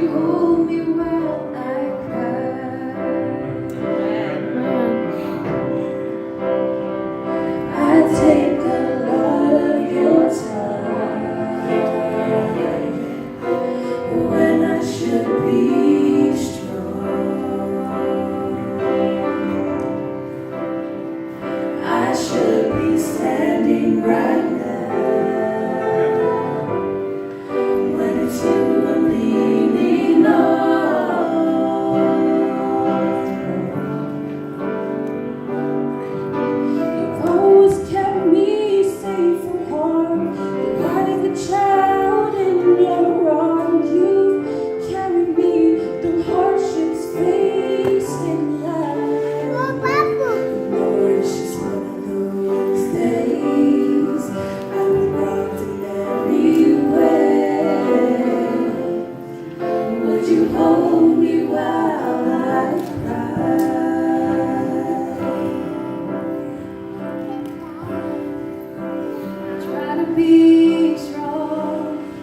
you hold me while I cry? I take a lot of your time when I should be strong. I should be standing right now when it's you I'm leaning on. You've always kept me safe from harm, like a child in your arms. You carry me through hardships faced in life. Lord, it's just one of those days. I'm rocked in every way. Would you hold me while I cry? Try to be strong,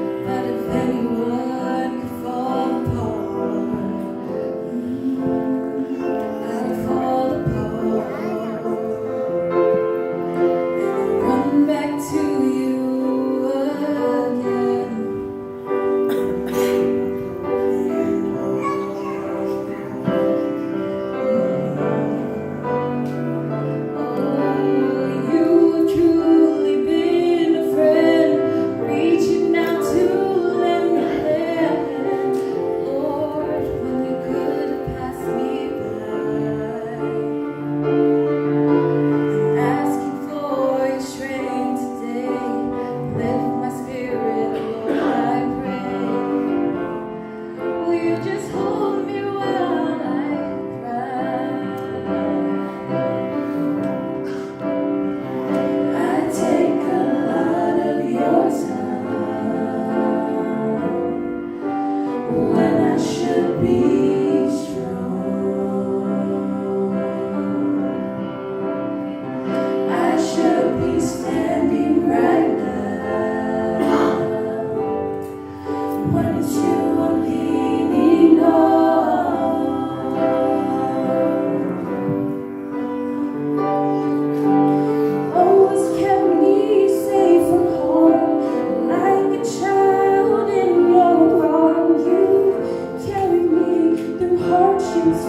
but if anyone could fall apart, I'd fall apart and run back to you again. Oh, you've truly been a friend, reaching out to lend a hand. Lord, when you could have passed me by, asking for your strength today, lift my spirit, Lord, I pray. Will you just hold me while I cry? I take a lot of your time when I should be strong. I should be standing right now when it's you I'm leaning on. Always kept me safe from harm, like a child in your arms. You carry me through hardships.